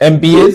MPAs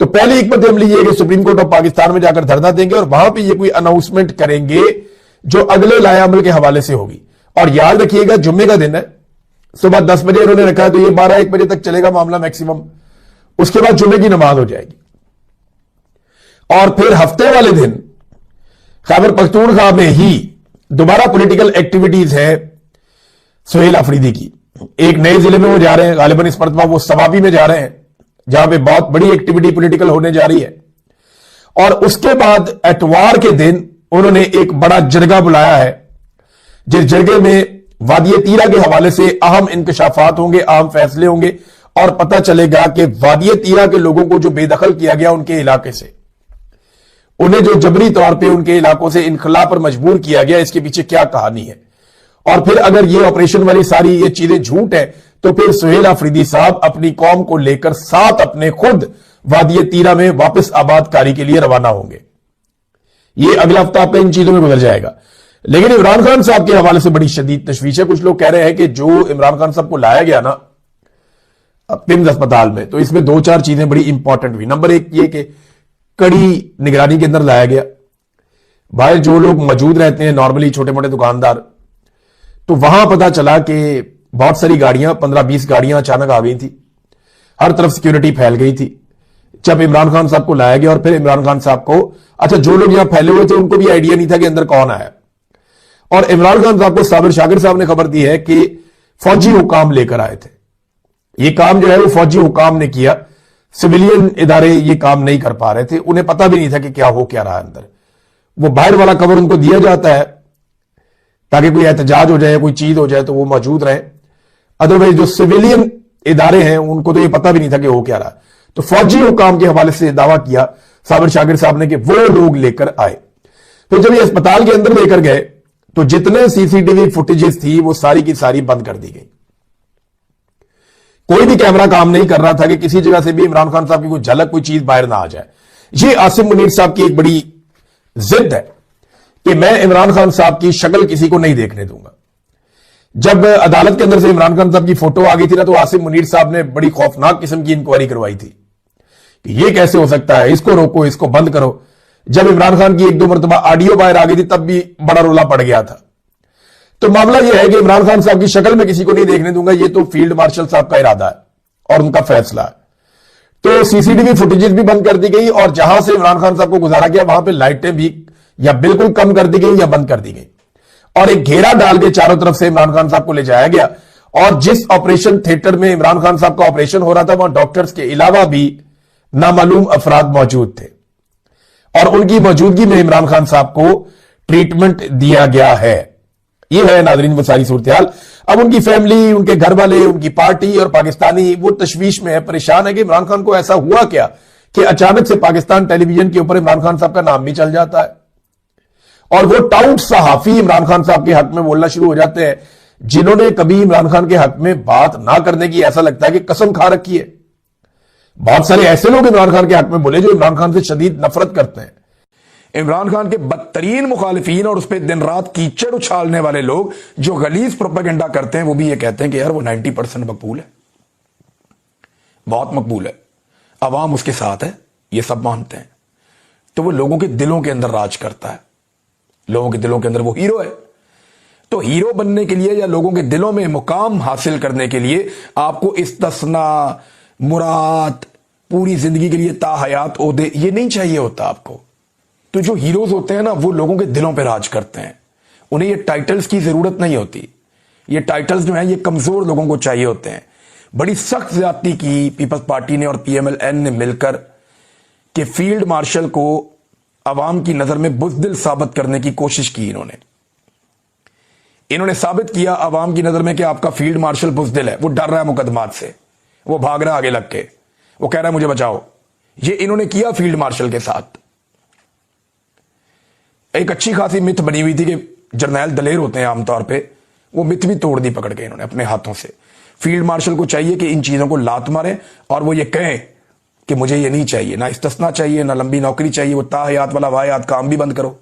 تو پہلی حکمت عملی یہ ہے کہ سپریم کورٹ آف پاکستان میں جا کر دھرنا دیں گے اور وہاں پہ یہ کوئی اناؤنسمنٹ کریں گے جو اگلے لائحہ عمل کے حوالے سے ہوگی. اور یاد رکھیے گا جمعے کا دن ہے, صبح 10 بجے انہوں نے رکھا ہے, تو یہ 12-1 بجے تک چلے گا معاملہ میکسیمم. اس کے بعد جمعے کی نماز ہو جائے گی. اور پھر ہفتے والے دن خیبر پختونخوا میں ہی دوبارہ پولیٹیکل ایکٹیویٹیز ہے سہیل آفریدی کی. ایک نئے ضلع میں وہ جا رہے ہیں, غالباً اس مرتبہ وہ سوابی میں جا رہے ہیں, جہاں پہ بہت بڑی ایکٹیویٹی پولیٹیکل ہونے جا رہی ہے. اور اس کے بعد اتوار کے دن انہوں نے ایک بڑا جرگہ بلایا ہے, جس جرگے میں وادی تیرا کے حوالے سے اہم انکشافات ہوں گے, اہم فیصلے ہوں گے, اور پتہ چلے گا کہ وادی تیرا کے لوگوں کو جو بے دخل کیا گیا ان کے علاقے سے, انہیں جو جبری طور پہ ان کے علاقوں سے انخلا پر مجبور کیا گیا, اس کے پیچھے کیا کہانی ہے. اور پھر اگر یہ آپریشن والی ساری یہ چیزیں جھوٹ ہیں تو پھر سہیل آفریدی صاحب اپنی قوم کو لے کر ساتھ اپنے خود وادی تیرا میں واپس آباد کاری کے لیے روانہ ہوں گے. یہ اگلا ہفتہ آپ کا ان چیزوں میں گزر جائے گا. لیکن عمران خان صاحب کے حوالے سے بڑی شدید تشویش ہے. کچھ لوگ کہہ رہے ہیں کہ جو عمران خان صاحب کو لایا گیا نا پمز اسپتال میں, تو اس میں 2-4 چیزیں بڑی امپورٹنٹ ہوئی. نمبر 1 یہ کہ کڑی نگرانی کے اندر لایا گیا. باہر جو لوگ موجود رہتے ہیں نارملی چھوٹے موٹے دکاندار, تو وہاں پتا چلا کہ بہت ساری گاڑیاں 15-20 گاڑیاں اچانک آ گئی تھی, ہر طرف سیکیورٹی پھیل گئی تھی جب عمران خان صاحب کو لایا گیا. اور پھر عمران خان صاحب کو, اچھا جو لوگ یہاں پھیلے ہوئے تھے ان کو بھی آئیڈیا نہیں تھا کہ اندر کون آیا. اور عمران خان صاحب کو صابر شاکر صاحب نے خبر دی ہے کہ فوجی حکام لے کر آئے تھے. یہ کام جو ہے وہ فوجی حکام نے کیا, سویلین ادارے یہ کام نہیں کر پا رہے تھے, انہیں پتا بھی نہیں تھا کہ کیا ہو کیا رہا اندر. وہ باہر والا کور ان کو دیا جاتا ہے تاکہ کوئی احتجاج ہو جائے, کوئی چیز ہو جائے تو وہ موجود رہے. ادروائز جو سویلین ادارے ہیں ان کو تو یہ پتا بھی نہیں تھا کہ ہو کیا رہا. تو فوجی حکام کے حوالے سے دعویٰ کیا صابر شاکر صاحب نے کہ وہ لوگ لے کر آئے. پھر جب یہ اسپتال کے اندر لے کر گئے تو جتنے CCTV فوٹیجز تھی وہ ساری کی ساری بند کر دی گئی. کوئی بھی کیمرہ کام نہیں کر رہا تھا کہ کسی جگہ سے بھی عمران خان صاحب کی کوئی جھلک, کوئی چیز باہر نہ آ جائے. یہ عاصم منیر صاحب کی ایک بڑی ضد ہے کہ میں عمران خان صاحب کی شکل کسی کو نہیں دیکھنے دوں گا. جب عدالت کے اندر سے عمران خان صاحب کی فوٹو آ گئی تھی نا, تو عاصم منیر صاحب نے بڑی خوفناک قسم کی انکوائری کروائی تھی کہ یہ کیسے ہو سکتا ہے, اس کو روکو, اس کو بند کرو. جب عمران خان کی 1-2 مرتبہ آڈیو باہر آ گئی تھی تب بھی بڑا رولا پڑ گیا تھا. تو معاملہ یہ ہے کہ عمران خان صاحب کی شکل میں کسی کو نہیں دیکھنے دوں گا, یہ تو فیلڈ مارشل صاحب کا ارادہ ہے اور ان کا فیصلہ ہے. تو CCTV فوٹیجز بھی بند کر دی گئی, اور جہاں سے عمران خان صاحب کو گزارا گیا وہاں پہ لائٹیں بھی یا بالکل کم کر دی گئی یا بند کر دی گئی, اور ایک گھیرا ڈال کے چاروں طرف سے عمران خان صاحب کو لے جایا گیا. اور جس آپریشن تھیٹر میں عمران خان صاحب کا آپریشن ہو رہا تھا وہاں ڈاکٹرز کے علاوہ بھی نامعلوم افراد موجود تھے, اور ان کی موجودگی میں عمران خان صاحب کو ٹریٹمنٹ دیا گیا ہے. یہ ہے ناظرین وہ ساری صورتحال. اب ان کی فیملی, ان کے گھر والے, ان کی پارٹی اور پاکستانی وہ تشویش میں ہے, پریشان ہے کہ عمران خان کو ایسا ہوا کیا کہ اچانک سے پاکستان ٹیلی ویژن کے اوپر عمران خان صاحب کا نام بھی چل جاتا ہے, اور وہ ٹاؤٹ صحافی عمران خان صاحب کے حق میں بولنا شروع ہو جاتے ہیں جنہوں نے کبھی عمران خان کے حق میں بات نہ کرنے کی ایسا لگتا ہے کہ قسم کھا رکھی ہے. بہت سارے ایسے لوگ عمران خان کے حق میں بولے جو عمران خان سے شدید نفرت کرتے ہیں. عمران خان کے بدترین مخالفین اور اس پہ دن رات کیچڑ اچھالنے والے لوگ جو غلیظ پروپیگنڈا کرتے ہیں وہ بھی یہ کہتے ہیں کہ یار وہ 90% مقبول ہے, بہت مقبول ہے, عوام اس کے ساتھ ہے, یہ سب مانتے ہیں. تو وہ لوگوں کے دلوں کے اندر راج کرتا ہے, لوگوں کے دلوں کے اندر وہ ہیرو ہے. تو ہیرو بننے کے لیے یا لوگوں کے دلوں میں مقام حاصل کرنے کے لیے آپ کو استثنا, مراد, پوری زندگی کے لیے تا حیات عہدے یہ نہیں چاہیے ہوتا آپ کو. تو جو ہیروز ہوتے ہیں نا وہ لوگوں کے دلوں پہ راج کرتے ہیں, انہیں یہ ٹائٹلز کی ضرورت نہیں ہوتی. یہ ٹائٹلز جو ہیں یہ کمزور لوگوں کو چاہیے ہوتے ہیں. بڑی سخت زیادتی کی پیپلز پارٹی نے اور PMLN نے مل کر کہ فیلڈ مارشل کو عوام کی نظر میں بزدل ثابت کرنے کی کوشش کی. انہوں نے ثابت کیا عوام کی نظر میں کہ آپ کا فیلڈ مارشل بزدل ہے, وہ ڈر رہا ہے مقدمات سے, وہ بھاگ رہا ہے آگے لگ کے, وہ کہہ رہا ہے مجھے بچاؤ. یہ انہوں نے کیا فیلڈ مارشل کے ساتھ. ایک اچھی خاصی مت بنی ہوئی تھی کہ جرنیل دلیر ہوتے ہیں عام طور پہ, وہ مت بھی توڑ دی پکڑ کے انہوں نے اپنے ہاتھوں سے. فیلڈ مارشل کو چاہیے کہ ان چیزوں کو لات مارے اور وہ یہ کہیں کہ مجھے یہ نہیں چاہیے, نہ استثنا چاہیے, نہ لمبی نوکری چاہیے, وہ تا حیات والا واحد کام بھی بند کرو,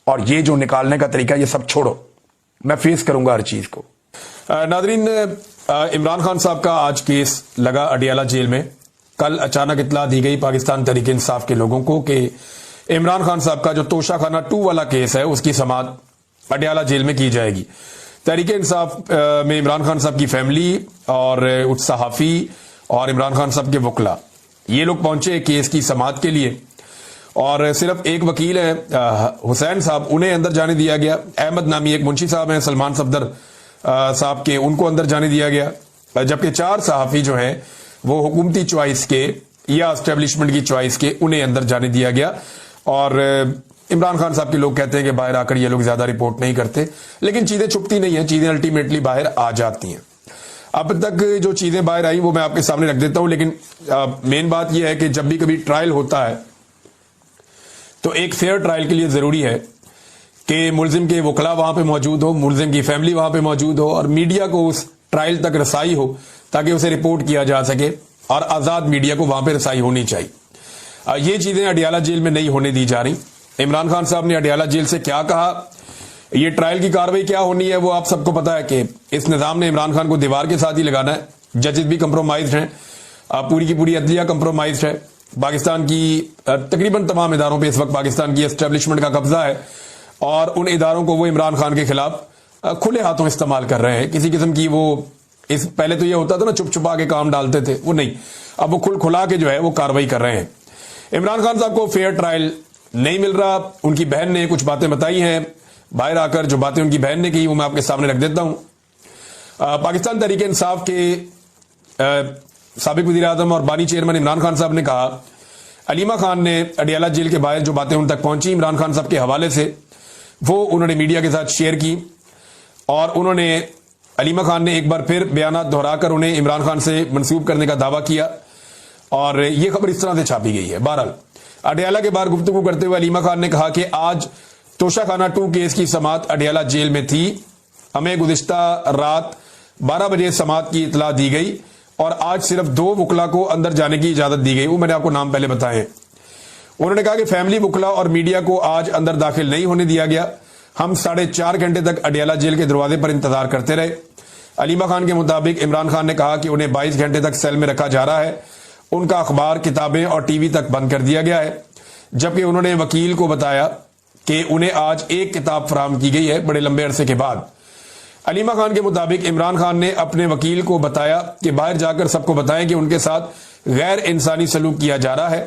اور یہ جو نکالنے کا طریقہ یہ سب چھوڑو, میں فیس کروں گا ہر چیز کو. ناظرین عمران خان صاحب کا آج کیس لگا اڈیالہ جیل میں, کل اچانک اطلاع دی گئی پاکستان تحریک انصاف کے لوگوں کو کہ عمران خان صاحب کا جو توشہ خانہ 2 والا کیس ہے اس کی سماعت اڈیالہ جیل میں کی جائے گی. تحریک انصاف میں عمران خان صاحب کی فیملی اور صحافی اور عمران خان صاحب کے وکلا یہ لوگ پہنچے کیس کی سماعت کے لیے, اور صرف ایک وکیل ہے حسین صاحب, انہیں اندر جانے دیا گیا. احمد نامی ایک منشی صاحب ہیں سلمان صفدر صاحب کے, ان کو اندر جانے دیا گیا, جبکہ 4 صحافی جو ہیں وہ حکومتی چوائس کے یا اسٹیبلشمنٹ کی چوائس کے, انہیں اندر جانے دیا گیا. اور عمران خان صاحب کے لوگ کہتے ہیں کہ باہر آ کر یہ لوگ زیادہ رپورٹ نہیں کرتے, لیکن چیزیں چھپتی نہیں ہیں, چیزیں الٹیمیٹلی باہر آ جاتی ہیں. اب تک جو چیزیں باہر آئی وہ میں آپ کے سامنے رکھ دیتا ہوں, لیکن مین بات یہ ہے کہ جب بھی کبھی ٹرائل ہوتا ہے تو ایک فیئر ٹرائل کے لیے ضروری ہے کہ ملزم کے وکلا وہاں پہ موجود ہو, ملزم کی فیملی وہاں پہ موجود ہو, اور میڈیا کو اس ٹرائل تک رسائی ہو تاکہ اسے رپورٹ کیا جا سکے, اور آزاد میڈیا کو وہاں پہ رسائی ہونی چاہیے. یہ چیزیں اڈیالہ جیل میں نہیں ہونے دی جا رہی. عمران خان صاحب نے اڈیالہ جیل سے کیا کہا, یہ ٹرائل کی کاروائی کیا ہونی ہے وہ آپ سب کو پتا ہے کہ اس نظام نے عمران خان کو دیوار کے ساتھ ہی لگانا ہے. ججز بھی کمپرومائزڈ ہیں, پوری کی پوری عدلیہ کمپرومائزڈ ہے. پاکستان کی تقریباً تمام اداروں پہ اس وقت پاکستان کی اسٹیبلشمنٹ کا قبضہ ہے, اور ان اداروں کو وہ عمران خان کے خلاف کھلے ہاتھوں استعمال کر رہے ہیں. کسی قسم کی وہ پہلے تو یہ ہوتا تھا نا چھپ چھپا کے کام ڈالتے تھے, وہ نہیں, اب وہ کھلا کے جو ہے وہ کاروائی کر رہے ہیں. عمران خان صاحب کو فیئر ٹرائل نہیں مل رہا. ان کی بہن نے کچھ باتیں بتائی ہیں باہر آ کر, جو باتیں ان کی بہن نے کی وہ میں آپ کے سامنے رکھ دیتا ہوں. پاکستان تحریک انصاف کے سابق وزیر اعظم اور بانی چیئرمین عمران خان صاحب نے کہا علیمہ خان نے اڈیالہ جیل کے باہر جو باتیں ان تک پہنچی عمران خان صاحب کے حوالے سے وہ انہوں نے میڈیا کے ساتھ شیئر کی, اور انہوں نے علیمہ خان نے ایک بار پھر بیانات دہرا کر انہیں عمران خان سے منسوب کرنے کا دعویٰ کیا, اور یہ خبر اس طرح سے چھاپی گئی ہے. بہرحال اڈیالہ کے باہر گفتگو کرتے ہوئے علیمہ خان نے کہا کہ آج توشہ خانہ 2 کیس کی سماعت اڈیالہ جیل میں تھی. ہمیں گزشتہ رات 12 بجے سماعت کی اطلاع دی گئی, اور آج صرف 2 وکلا کو اندر جانے کی اجازت دی گئی. وہ میں نے آپ کو نام پہلے بتائے. انہوں نے کہا کہ فیملی وکلا اور میڈیا کو آج اندر داخل نہیں ہونے دیا گیا. ہم 4.5 گھنٹے تک اڈیالہ جیل کے دروازے پر انتظار کرتے رہے. علیمہ خان کے مطابق عمران خان نے کہا کہ انہیں 22 گھنٹے تک سیل میں رکھا جا رہا ہے. ان کا اخبار, کتابیں اور ٹی وی تک بند کر دیا گیا ہے, جبکہ انہوں نے وکیل کو بتایا کہ انہیں آج ایک کتاب فراہم کی گئی ہے بڑے لمبے عرصے کے بعد. علیمہ خان کے مطابق عمران خان نے اپنے وکیل کو بتایا کہ باہر جا کر سب کو بتائیں کہ ان کے ساتھ غیر انسانی سلوک کیا جا رہا ہے.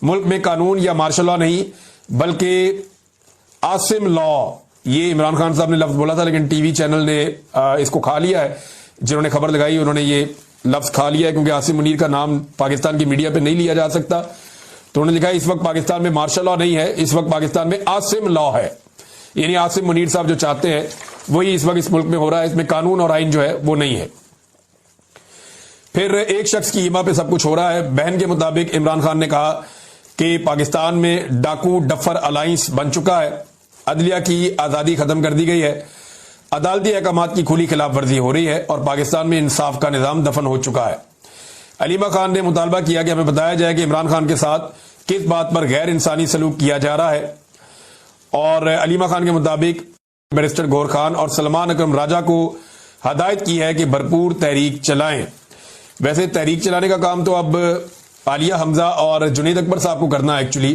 ملک میں قانون یا مارشل لا نہیں بلکہ عاصم لا, یہ عمران خان صاحب نے لفظ بولا تھا, لیکن ٹی وی چینل نے اس کو کھا لیا ہے. جنہوں نے خبر لگائی انہوں نے یہ لفظ کھا لیا ہے, کیونکہ عاصم منیر کا نام پاکستان کی میڈیا پہ نہیں لیا جا سکتا. تو انہوں نے لکھا اس وقت پاکستان میں مارشل لا نہیں ہے, اس وقت پاکستان میں عاصم لا ہے. یعنی عاصم منیر صاحب جو چاہتے ہیں وہی اس وقت اس ملک میں ہو رہا ہے. اس میں قانون اور آئین جو ہے وہ نہیں ہے. پھر ایک شخص کی ایما پہ سب کچھ ہو رہا ہے. بہن کے مطابق عمران خان نے کہا کہ پاکستان میں ڈاکو ڈفر الائنس بن چکا ہے, عدلیہ کی آزادی ختم کر دی گئی ہے, عدالتی احکامات کی کھلی خلاف ورزی ہو رہی ہے, اور پاکستان میں انصاف کا نظام دفن ہو چکا ہے. علیمہ خان نے مطالبہ کیا کہ ہمیں بتایا جائے کہ عمران خان کے ساتھ کس بات پر غیر انسانی سلوک کیا جا رہا ہے. اور علیمہ خان کے مطابق بیرسٹر گور خان اور سلمان اکرم راجہ کو ہدایت کی ہے کہ بھرپور تحریک چلائیں. ویسے تحریک چلانے کا کام تو اب عالیہ حمزہ اور جنید اکبر صاحب کو کرنا ہے. ایکچولی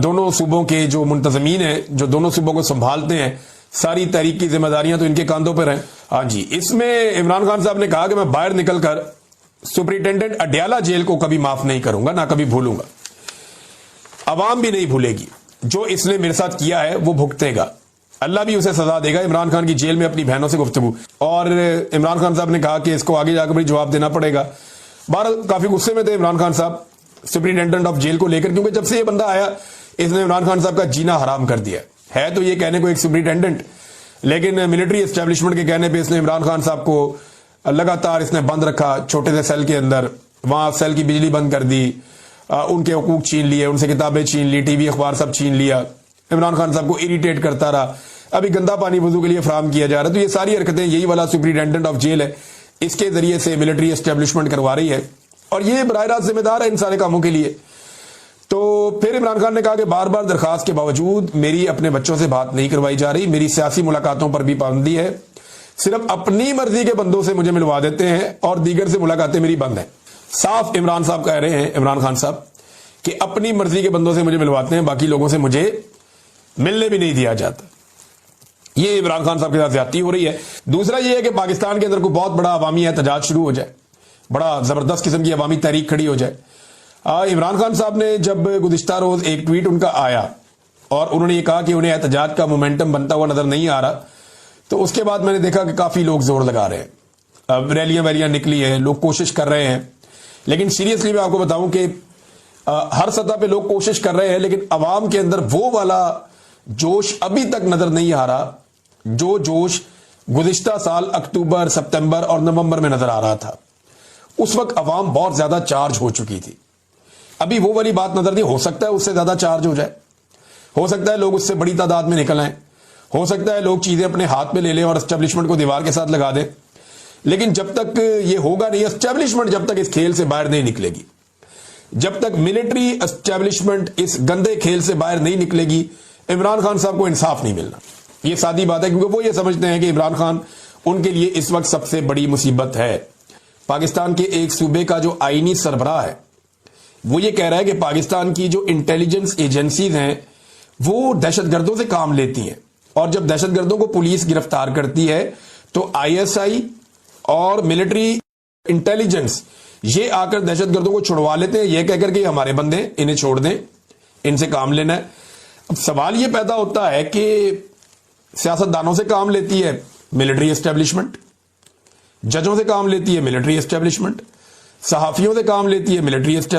دونوں صوبوں کے جو منتظمین ہیں, جو دونوں صوبوں کو سنبھالتے ہیں, ساری تحریک کی ذمہ داریاں تو ان کے کاندھوں پر ہیں. ہاں جی, اس میں عمران خان صاحب نے کہا کہ میں باہر نکل کر سپرنٹینڈنٹ اڈیالہ جیل کو کبھی معاف نہیں کروں گا, نہ کبھی بھولوں گا. عوام بھی نہیں بھولے گی. جو اس نے میرے ساتھ کیا ہے وہ بھگتے گا, اللہ بھی اسے سزا دے گا. عمران خان کی جیل میں اپنی بہنوں سے گفتگو, اور عمران خان صاحب نے کہا کہ اس کو آگے جا کر بھی جواب دینا پڑے گا. بہرحال کافی غصے میں تھے عمران خان صاحب سپرنٹینڈنٹ آف جیل کو لے کر, کیونکہ جب سے یہ بندہ آیا اس نے عمران خان صاحب کا جینا حرام کر دیا ہے. تو یہ کہنے کو ایک سپرنٹینڈنٹ, لیکن ملٹری اسٹیبلشمنٹ کے کہنے پہ اس نے عمران خان صاحب کو لگاتار اس نے بند رکھا چھوٹے سے سیل کے اندر. وہاں سیل کی بجلی بند کر دی, ان کے حقوق چھین لیے, ان سے کتابیں چھین لی, ٹی وی اخبار سب چھین لیا. عمران خان صاحب کو اریٹیٹ کرتا رہا. ابھی گندا پانی وضو کے لیے فراہم کیا جا رہا ہے. تو یہ ساری حرکتیں یہی والا سپرنٹینڈنٹ آف جیل ہے, اس کے ذریعے سے ملٹری اسٹیبلشمنٹ کروا رہی ہے, اور یہ براہ راست ذمہ دار ہے ان سارے کاموں کے لیے. تو پھر عمران خان نے کہا کہ بار بار درخواست کے باوجود میری اپنے بچوں سے بات نہیں کروائی جا رہی. میری سیاسی ملاقاتوں پر بھی پابندی ہے, صرف اپنی مرضی کے بندوں سے مجھے ملوا دیتے ہیں اور دیگر سے ملاقاتیں میری بند ہیں. صاف عمران صاحب کہہ رہے ہیں, عمران خان صاحب, کہ اپنی مرضی کے بندوں سے مجھے ملواتے ہیں, باقی لوگوں سے مجھے ملنے بھی نہیں دیا جاتا. یہ عمران خان صاحب کے ساتھ زیادتی ہو رہی ہے. دوسرا یہ ہے کہ پاکستان کے اندر کوئی بہت بڑا عوامی احتجاج شروع ہو جائے, بڑا زبردست قسم کی عوامی تحریک کھڑی ہو جائے. عمران خان صاحب نے جب گزشتہ روز ایک ٹویٹ ان کا آیا اور انہوں نے یہ کہا کہ انہیں احتجاج کا مومنٹم بنتا ہوا نظر نہیں آ رہا, تو اس کے بعد میں نے دیکھا کہ کافی لوگ زور لگا رہے ہیں, ریلیاں نکلی ہیں, لوگ کوشش کر رہے ہیں. لیکن سیریسلی میں آپ کو بتاؤں کہ ہر سطح پہ لوگ کوشش کر رہے ہیں, لیکن عوام کے اندر وہ والا جوش ابھی تک نظر نہیں آ رہا جو جوش گزشتہ سال اکتوبر, سپتمبر اور نومبر میں نظر آ رہا تھا. اس وقت عوام بہت زیادہ چارج ہو چکی تھی. ابھی وہ والی بات نظر نہیں, ہو سکتا ہے اس سے زیادہ چارج ہو جائے, ہو سکتا ہے لوگ اس سے بڑی تعداد میں نکل آئیں, ہو سکتا ہے لوگ چیزیں اپنے ہاتھ میں لے لیں اور اسٹیبلشمنٹ کو دیوار کے ساتھ لگا دیں. لیکن جب تک یہ ہوگا نہیں, اسٹیبلشمنٹ جب تک اس کھیل سے باہر نہیں نکلے گی, جب تک ملٹری اسٹیبلشمنٹ اس گندے کھیل سے باہر نہیں نکلے گی, عمران خان صاحب کو انصاف نہیں ملنا. یہ سادی بات ہے, کیونکہ وہ یہ سمجھتے ہیں کہ عمران خان ان کے لیے اس وقت سب سے بڑی مصیبت ہے. پاکستان کے ایک صوبے کا جو آئینی سربراہ ہے وہ یہ کہہ رہا ہے کہ پاکستان کی جو انٹیلیجنس ایجنسیز ہیں وہ دہشت گردوں سے کام لیتی ہیں, اور جب دہشت گردوں کو پولیس گرفتار کرتی ہے تو ISI اور ملٹری انٹیلیجنس یہ آ کر دہشت گردوں کو چھڑوا لیتے ہیں, یہ کہہ کر کہ ہمارے بندے, انہیں چھوڑ دیں, ان سے کام لینا ہے. اب سوال یہ پیدا ہوتا ہے کہ سیاستدانوں سے کام لیتی ہے ملٹری اسٹیبلشمنٹ, ججوں سے کام لیتی ہے ملٹری اسٹیبلشمنٹ, صحافیوں سے کام لیتی ہے ملٹری اسٹیبلشمنٹ,